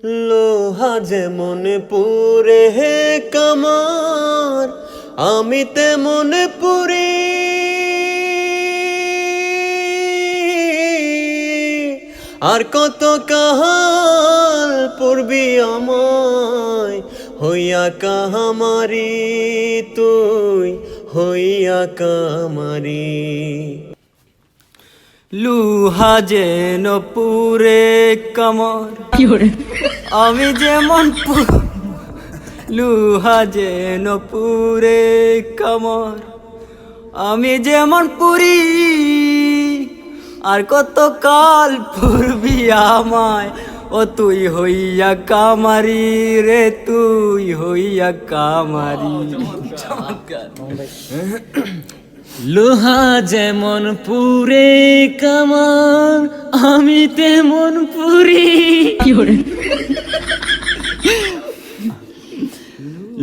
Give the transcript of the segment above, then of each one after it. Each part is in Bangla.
লোহা যেমন পুরে হে কামার, আমি তেমন পুরি। আর কত কাহাল পূর্বি আমায় হইয়া কাহামারি, তুই হইয়া কামারি। লুহা যেন পুরে কামার, আমি যেমন লুহা যেন পুরে কামার, আমি যেমন পুরি। আর কত কাল পূর্বি আমায়, ও তুই হইয়া কামারি রে, তুই হইয়া কামারি। লোহা যেমন পুরে কামার, আমি তেমন পুরি।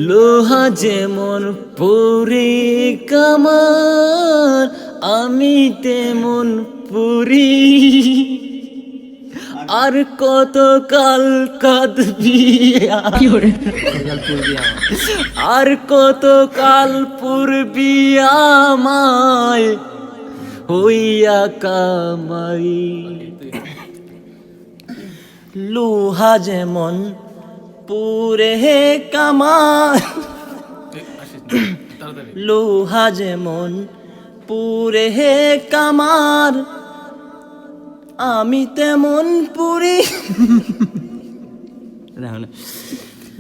লোহা যেমন পুরে কামার, আমি তেমন পুরি। আর কত কাল কাঁদবি, আর কত কাল পূর্বি আমায় হইয়া কামারি। লোহা যেমন পুরে কামার, লোহা যেমন পুরে কামার, আমি তেমন পুরি।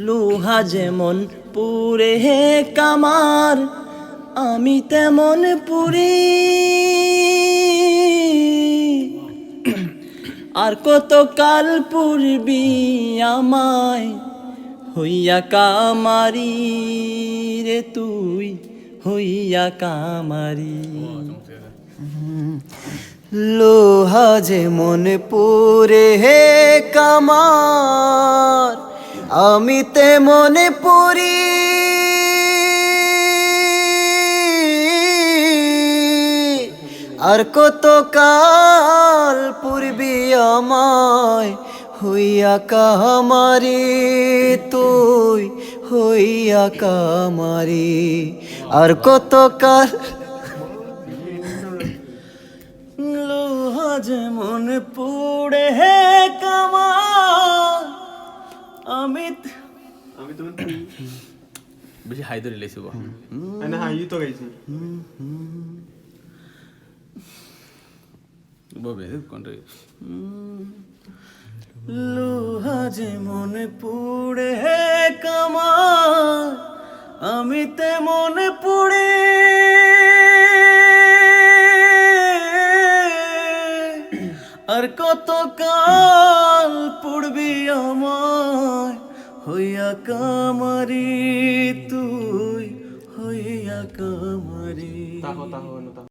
লোহা যেমন পুরে কামার, আমি তেমন পুরি। আর কত কাল পূর্বি আমায় হইয়া কামারি রে, তুই হইয়া কামারি। লোহা যেমন পুরে কামার, আমি তেমন পুরি। আর কত কাল পূর্বি আমায় হইয়া কামারি, তুই হইয়া কামারি। আর কত কাল লোহা যেমন পুড়ে কামার, আমি বেশি হাই ধরে লেছি গো। না হাই তো গাইছি ববে কোনটা। লোহা যেমন পুড়ে কামার, আমি তেমন পুড়ে। আর কত কাল পূর্বি আমায় হইয়া কামারি, তুই হইয়া কামারি। তাহো তাহো